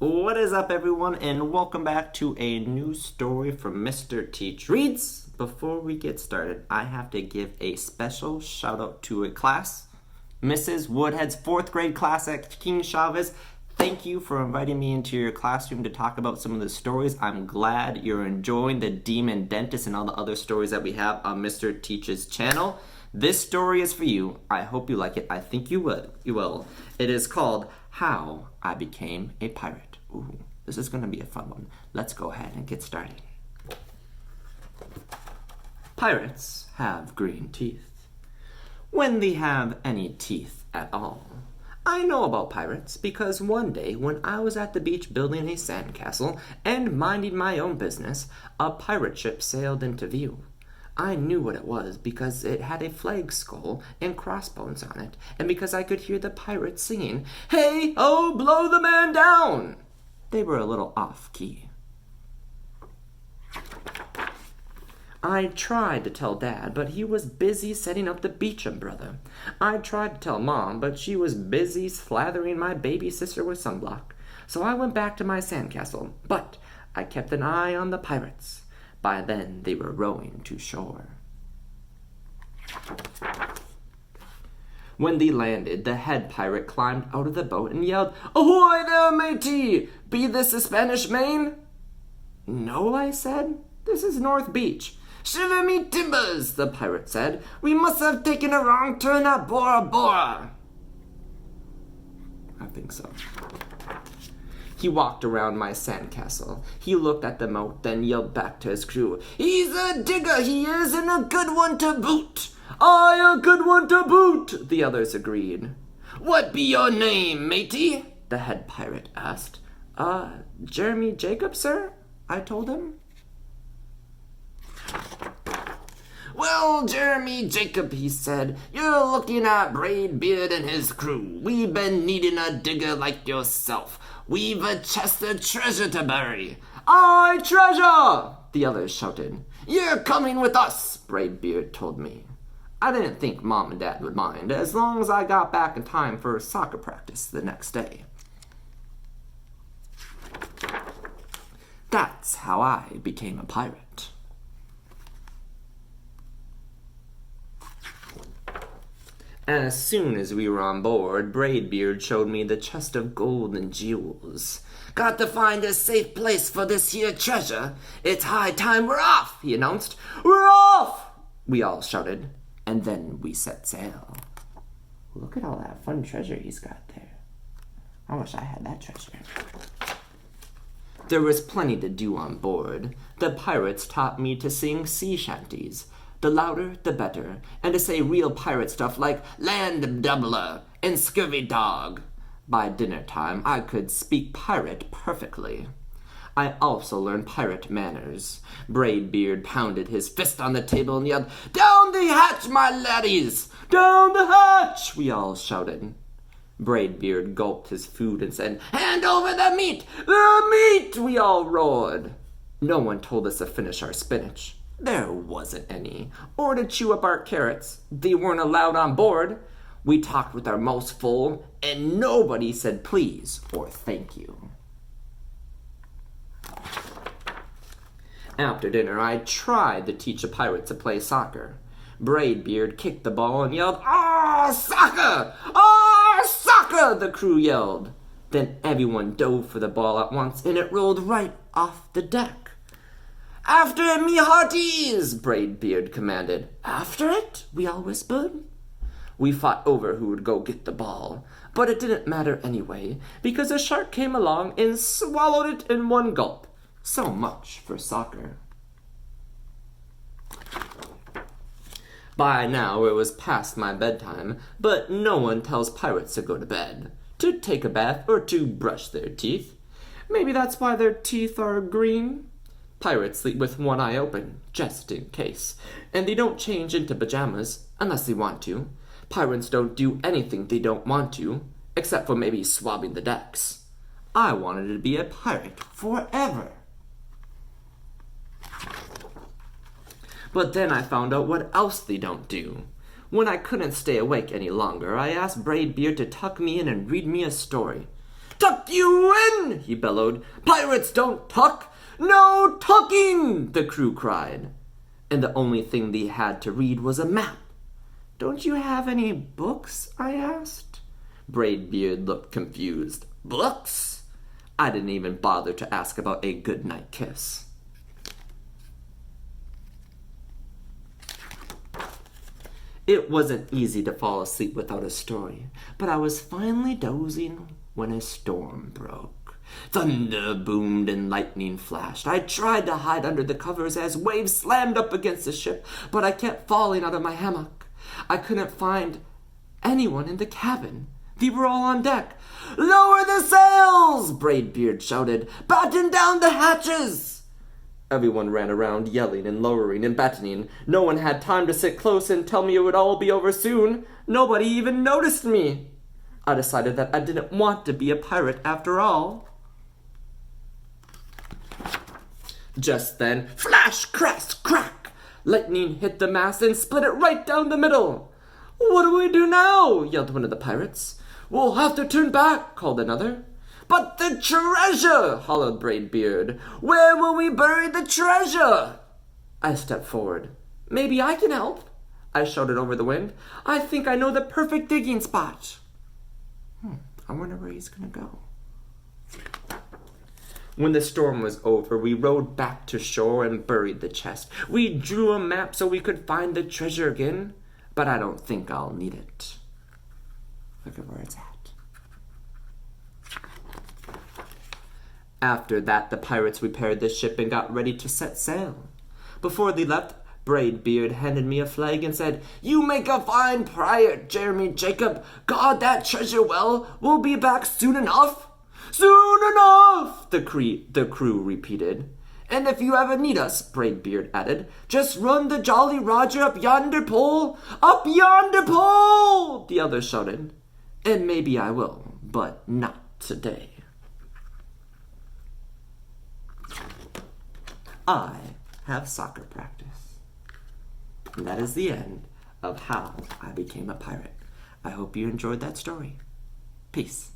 What is up, everyone, and welcome back to a new story from Mr.TEACH Reads. Before we get started, I have to give a special shout out to a class, Mrs. Woodhead's 4th grade class at King Chavez. Thank you for inviting me into your classroom to talk about some of the stories. I'm glad you're enjoying the Demon Dentist and all the other stories that we have on Mr.TEACH's channel. This story is for you. I hope you like it. I think you will. It is called How I Became a Pirate. Ooh, this is going to be a fun one. Let's go ahead and get started. Pirates have green teeth. When they have any teeth at all. I know about pirates because one day when I was at the beach building a sandcastle and minding my own business, a pirate ship sailed into view. I knew what it was because it had a flag skull and crossbones on it, and because I could hear the pirates singing, "Hey, oh, blow the man down!" They were a little off-key. I tried to tell Dad, but he was busy setting up the beach umbrella. I tried to tell Mom, but she was busy slathering my baby sister with sunblock. So I went back to my sandcastle, but I kept an eye on the pirates. By then, they were rowing to shore. When they landed, the head pirate climbed out of the boat and yelled, "Ahoy there, matey! Be this the Spanish Main?" "No," I said. "This is North Beach." "Shiver me timbers," the pirate said. "We must have taken a wrong turn at Bora Bora." I think so. He walked around my sandcastle. He looked at the moat, then yelled back to his crew, "He's a digger, he is, and a good one to boot." "Aye, a good one to boot," the others agreed. "What be your name, matey?" the head pirate asked. Jeremy Jacob, sir," I told him. "Well, Jeremy Jacob," he said, "you're looking at Braid Beard and his crew. We've been needing a digger like yourself. We've a chest of treasure to bury." "Aye, treasure!" the others shouted. "You're coming with us," Braid Beard told me. I didn't think Mom and Dad would mind, as long as I got back in time for soccer practice the next day. That's how I became a pirate. As soon as we were on board, Braid Beard showed me the chest of gold and jewels. "Got to find a safe place for this here treasure. It's high time we're off," he announced. "We're off!" we all shouted, and then we set sail. Look at all that fun treasure he's got there. I wish I had that treasure. There was plenty to do on board. The pirates taught me to sing sea shanties. The louder, the better, and to say real pirate stuff like "land doubler" and "scurvy dog." By dinner time, I could speak pirate perfectly. I also learned pirate manners. Braid Beard pounded his fist on the table and yelled, "Down the hatch, my laddies! Down the hatch!" we all shouted. Braid Beard gulped his food and said, "Hand over the meat! The meat!" we all roared. No one told us to finish our spinach. There wasn't any. Or to chew up our carrots. They weren't allowed on board. We talked with our mouths full, and nobody said please or thank you. After dinner, I tried to teach a pirate to play soccer. Braid Beard kicked the ball and yelled, "Ah, soccer! Ah, soccer!" the crew yelled. Then everyone dove for the ball at once, and it rolled right off the deck. "After me hearties!" Braid Beard commanded. "After it?" we all whispered. We fought over who would go get the ball, but it didn't matter anyway, because a shark came along and swallowed it in one gulp. So much for soccer. By now it was past my bedtime, but no one tells pirates to go to bed, to take a bath, or to brush their teeth. Maybe that's why their teeth are green. Pirates sleep with one eye open, just in case, and they don't change into pajamas unless they want to. Pirates don't do anything they don't want to, except for maybe swabbing the decks. I wanted to be a pirate forever. But then I found out what else they don't do. When I couldn't stay awake any longer, I asked Braid Beard to tuck me in and read me a story. Tuck you in, he bellowed. Pirates don't tuck. No tucking, the crew cried. And the only thing they had to read was a map. Don't you have any books? I asked. Braid Beard looked confused. Books? I didn't even bother to ask about a goodnight kiss. It wasn't easy to fall asleep without a story, but I was finally dozing when a storm broke. Thunder boomed and lightning flashed. I tried to hide under the covers as waves slammed up against the ship, but I kept falling out of my hammock. I couldn't find anyone in the cabin. They were all on deck. Lower the sails, Braid Beard shouted. Batten down the hatches. Everyone ran around yelling and lowering and battening. No one had time to sit close and tell me it would all be over soon. Nobody even noticed me. I decided that I didn't want to be a pirate after all. Just then, flash, crash, crack! Lightning hit the mast and split it right down the middle. What do we do now? Yelled one of the pirates. We'll have to turn back, called another. But the treasure, hollowed Braid Beard. Where will we bury the treasure? I stepped forward. Maybe I can help, I shouted over the wind. I think I know the perfect digging spot. I wonder where he's gonna go. When the storm was over, we rowed back to shore and buried the chest. We drew a map so we could find the treasure again, but I don't think I'll need it. Look at where it's at. After that, the pirates repaired the ship and got ready to set sail. Before they left, Braid Beard handed me a flag and said, You make a fine pirate, Jeremy Jacob. Guard that treasure well. We'll be back soon enough. Soon enough, the crew repeated. And if you ever need us, Braid Beard added, just run the Jolly Roger up yonder pole. Up yonder pole, the others shouted. And maybe I will, but not today. I have soccer practice. And that is the end of how I became a pirate. I hope you enjoyed that story. Peace.